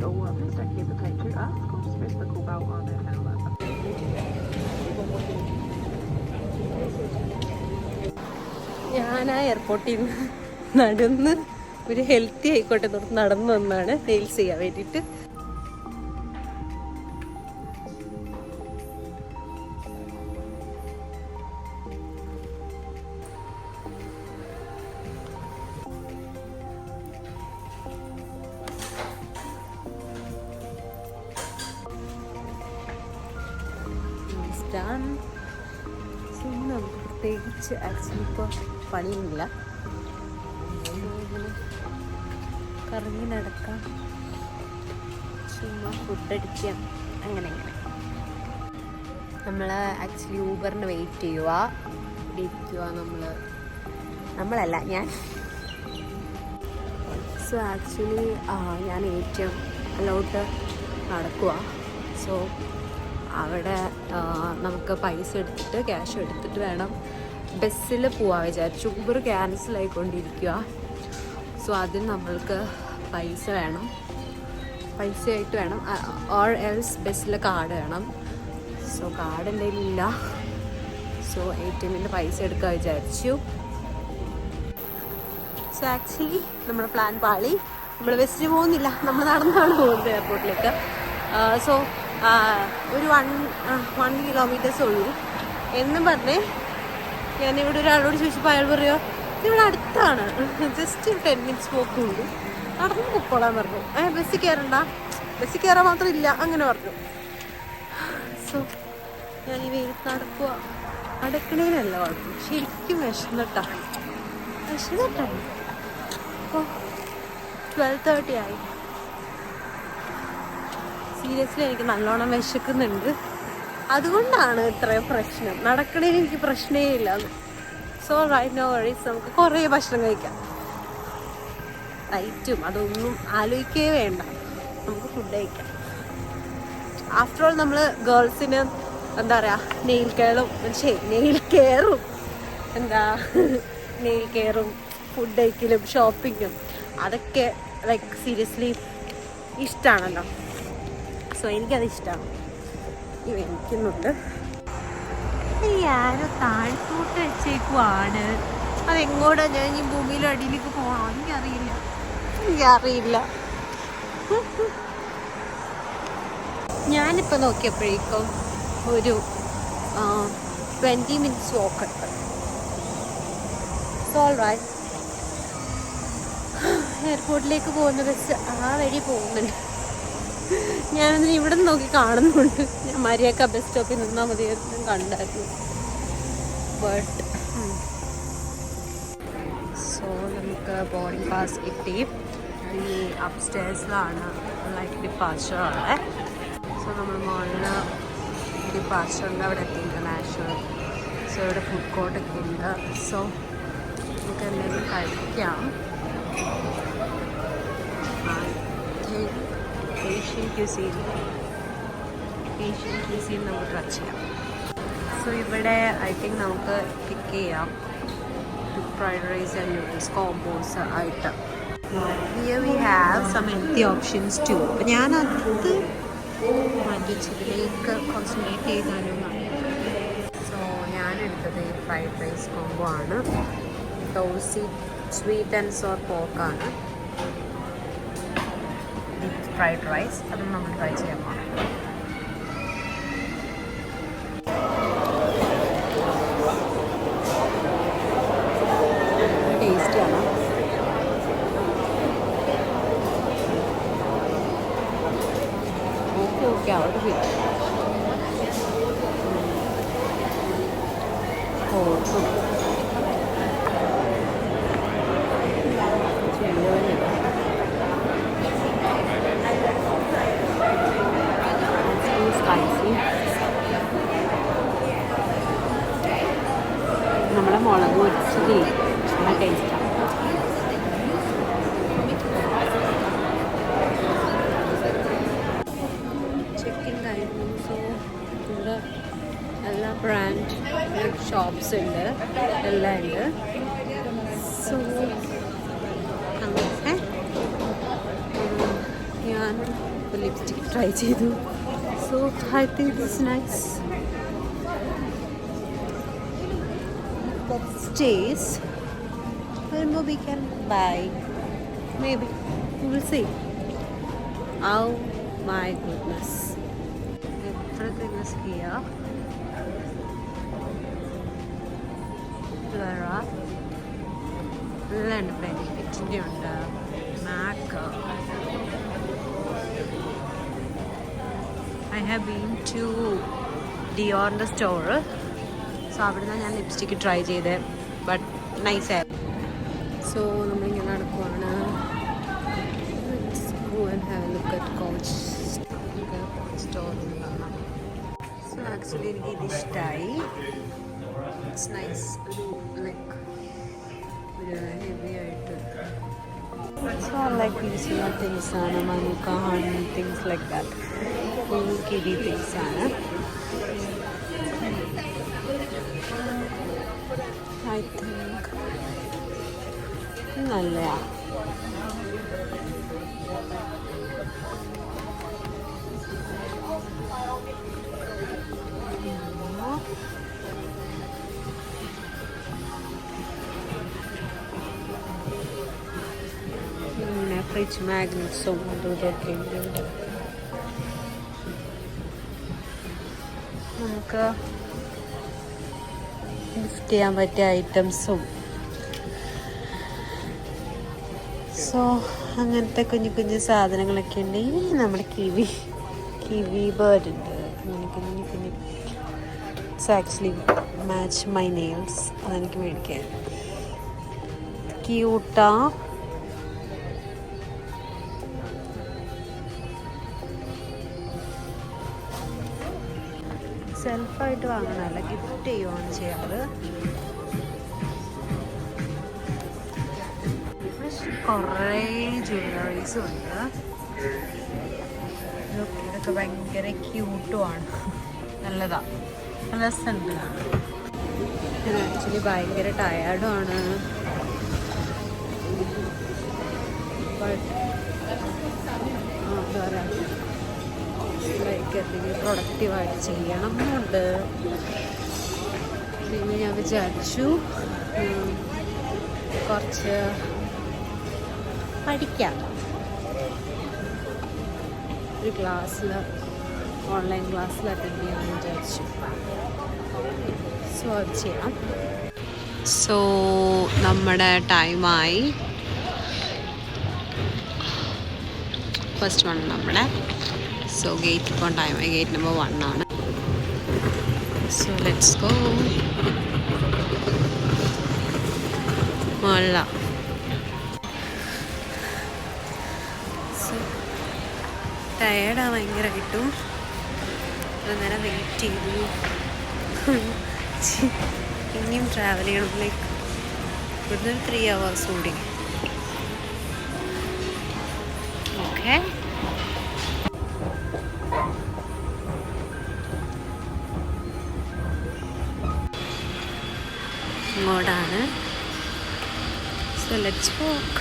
it or just don't hesitate to ask or just press the call bell on their panel. ഞാൻ ആ എയർപോർട്ടിൽ നിന്ന് നടന്ന് ഒരു ഹെൽത്തി ആയിക്കോട്ടെ നടന്നു വന്നാണ് നെയിൽസ് ചെയ്യാൻ വേണ്ടിയിട്ട്. പ്രത്യേകിച്ച് ആക്ച്വലി ഇപ്പോൾ പണിയൊന്നുമില്ല, കറങ്ങി നടക്കാം, ചുമ്മാ ഫുഡ് അടിക്കാം, അങ്ങനെ അങ്ങനെ. നമ്മൾ ആക്ച്വലി ഊബറിന് വെയിറ്റ് ഇരിക്കുക നമ്മളല്ല ഞാൻ. സോ ആക്ച്വലി ഞാൻ ഏറ്റവും അല്ലോട്ട് നടക്കുക. സോ അവിടെ നമുക്ക് പൈസ എടുത്തിട്ട് ക്യാഷ് എടുത്തിട്ട് വേണം ബസ്സിൽ പോവാൻ വിചാരിച്ചു. Uber cancel ആയിക്കൊണ്ടിരിക്കുക. സോ അതിന് നമ്മൾക്ക് പൈസയായിട്ട് വേണം ഓർ എൽസ് ബസ്സിലെ കാർഡ് വേണം. സോ കാർഡ് എൻ്റെ കയ്യിലില്ല. സോ ATM പൈസ എടുക്കാൻ വിചാരിച്ചു. സോ ആക്ച്വലി നമ്മുടെ പ്ലാൻ പാളി. നമ്മൾ ബസ്സിന് പോകുന്നില്ല, നമ്മൾ നടന്നാണ് പോകുന്നത് എയർപോർട്ടിലേക്ക്. സോ ഒരു 1 കിലോമീറ്റേഴ്സ് ഉള്ളൂ എന്നും പറഞ്ഞേ ഞാനിവിടെ ഒരാളോട് ചോദിച്ചപ്പോൾ അയാൾ പറയുക ഇവിടെ അടുത്താണ്, ജസ്റ്റ് 10 മിനിറ്റ്സ് പോക്കുള്ളൂ, നടന്ന് പൊക്കോളാൻ പറഞ്ഞു. ബസ്സിൽ കയറണ്ട, ബസ്സിൽ കയറാൻ മാത്രമില്ല അങ്ങനെ പറഞ്ഞു. സോ ഞാൻ ഈ വെയിലത്ത് നടക്കുക. നടക്കണേനല്ല കുഴപ്പം, ശരിക്കും വിശന്നിട്ടാണ്. അപ്പോൾ 12:30 ആയി. സീരിയസ്ലി എനിക്ക് നല്ലോണം വിശക്കുന്നുണ്ട്. അതുകൊണ്ടാണ് ഇത്രയും പ്രശ്നം. നടക്കണേന് എനിക്ക് പ്രശ്നമേ ഇല്ല. സോ റൈറ്റ് നോ വറീസ്, നമുക്ക് കുറേ ഭക്ഷണം കഴിക്കാം. റൈറ്റും അതൊന്നും ആലോചിക്കേ വേണ്ട, നമുക്ക് ഫുഡ് കഴിക്കാം. ആഫ്റ്റർ ഓൾ നമ്മൾ ഗേൾസിന് എന്താ പറയുക, നെയിൽ കെയറും ഫുഡ് കഴിക്കലും ഷോപ്പിങ്ങും അതൊക്കെ ലൈക്ക് സീരിയസ്ലി ഇഷ്ടമാണല്ലോ. സോ എനിക്കത് ഇഷ്ടമാണ്. എനിക്കുന്നുണ്ട്. ആരോ താഴ്ത്തോട്ട് വെച്ചേക്കുവാണ്. അതെങ്ങോട്ടാണ്? ഞാൻ ഈ ഭൂമിയിലെ അടിയിലേക്ക് പോകണോ? എനിക്കറിയില്ല. ഞാനിപ്പോൾ നോക്കിയപ്പോഴേക്കും ഒരു 20 മിനിറ്റ്സ് വാക്ക് ഉണ്ട്. ഓൾറൈറ്റ്, എയർപോർട്ടിലേക്ക് പോകുന്ന ബസ് ആ വഴി പോകുന്നുണ്ട്. ഞാനതിന് ഇവിടെ നിന്ന് നോക്കി കാണുന്നുണ്ട്. ഞാൻ മര്യാദ ബസ് സ്റ്റോപ്പിൽ നിന്നാൽ മതിയായിരുന്നു, കണ്ടായിരുന്നു. ബട്ട് സോ നമുക്ക് ബോർഡിംഗ് പാസ് കിട്ടി. ഈ അപ്സ്റ്റേഴ്സിലാണ് ലൈക്ക് ഡിപ്പാർച്ചർ ഉള്ളത്. സോ നമ്മൾ മുകളിൽ ഡിപ്പാർച്ചറിൻ്റെ അവിടെ എത്തി, ഇൻ്റർനാഷണൽ. സോ ഇവിടെ ഫുഡ് കോർട്ടൊക്കെ ഉണ്ട്. സോ നമുക്ക് എന്തെങ്കിലും കഴിക്കാം. ഏഷ്യൻ ക്യൂസീൻ നമുക്ക് ട്രൈ ചെയ്യാം. സോ ഇവിടെ ഐ തിങ്ക് നമുക്ക് പിക്ക് ചെയ്യാം fried rice and noodles combos ആയിട്ട്. Here we have some healthy options too. അപ്പം ഞാനത് മാറ്റിച്ചിലേക്ക് കോൺസെൻട്രേറ്റ് ചെയ്താലും. സോ ഞാനെടുത്തത് ഫ്രൈഡ് റൈസ് കോംബോ ആണ്. ടോസി sweet and sour പോർക്കാണ് fried rice. അതും നമ്മൾ ട്രൈ ചെയ്യാൻ പോകണം. ടേസ്റ്റിയാണ്. ഓക്കെ അവിടെ പോർക്കും നമ്മളെ മുളക് പൊരിച്ചത് നല്ല ടേസ്റ്റാണ്. ചിക്കൻ കഴിഞ്ഞു. സോ ഇവിടെ എല്ലാ ബ്രാൻഡ് ഷോപ്സ് ഉണ്ട്, എല്ലാം ഉണ്ട്. സോ അങ്ങനെ ഞാൻ ട്രൈ ചെയ്തു. So I think this nice. Stays. വരുമ്പോൾ we can buy. Maybe. We will see. Oh my goodness. Everything is here. Lara. എല്ലാം ബെനിഫിറ്റിൻ്റെ ഉണ്ട്. Mac. I have been to Dior's store. So അവിടെ നിന്നാണ് ഞാൻ ലിപ്സ്റ്റിക്ക് ട്രൈ ചെയ്തത്. But nice ആയിരുന്നു. So നമ്മളിങ്ങനെ നടക്കുവാണ്. സോ ആക്ച്വലി എനിക്ക് ഇത് ഇഷ്ടമായി. It's nice. ഒരു ലൈക്ക് ഒരു ഹെവി ആയിട്ട്. So I like using things ആണ്. Manuka honey things like that. Full കിഡി തിങ്സ് ആണ്. I think നല്ലതാണ്. പിന്നെ ഫ്രിഡ്ജ് മാഗ്നറ്റ്സും അതും ഇതൊക്കെ ഉണ്ട് ഇവിടെ. നമുക്ക് ഗിഫ്റ്റ് ചെയ്യാൻ പറ്റിയ ഐറ്റംസും. സോ അങ്ങനത്തെ കുഞ്ഞു കുഞ്ഞു സാധനങ്ങളൊക്കെ ഉണ്ട്. നമ്മുടെ കിവി ബേർഡ് ഉണ്ട്. അങ്ങനെ കുഞ്ഞു കുഞ്ഞു. It's actually match my nails. അതെനിക്ക് മേടിക്കാൻ ക്യൂട്ടാ. സെൽഫായിട്ട് വാങ്ങണമല്ല, ഗിഫ്റ്റ് ചെയ്യുവാണ് ചെയ്യാറ്. കുറേ ജ്വല്ലറീസും ഉണ്ട്. ഇതൊക്കെ ഭയങ്കര ക്യൂട്ടുമാണ്. നല്ലതാണ്, രസമുണ്ട്. ഞാൻ ആക്ച്വലി ഭയങ്കര ടയേർഡുമാണ്. ബട്ട് എന്താ പറയുക, ലൈക്ക് എന്തെങ്കിലും പ്രൊഡക്റ്റീവായിട്ട് ചെയ്യണം എന്നുണ്ട്. പിന്നെ ഞാൻ വിചാരിച്ചു കുറച്ച് പഠിക്കാം. ഒരു ക്ലാസ്സിൽ, ഓൺലൈൻ ക്ലാസ്സിൽ അറ്റൻഡ് ചെയ്യാമെന്ന് വിചാരിച്ചു. സോ അത് ചെയ്യാം. സോ നമ്മുടെ ടൈമായി. ഫസ്റ്റ് വൺ നമ്മുടെ. സോ ഗേറ്റ് ഇപ്പോൾ ടൈമായി. ഗേറ്റ് നമ്പർ 1 ആണ്. So let's go. മഴ. ടയേർഡാണ് ഭയങ്കരമായിട്ടും. അന്നേരം വെയിറ്റ് ചെയ്തു. ഇനിയും ട്രാവൽ ചെയ്യണം. ലൈക്ക് ഇവിടുന്ന് 3 hours കൂടി. ഓക്കെ. ഇങ്ങോട്ടാണ്. So let's walk.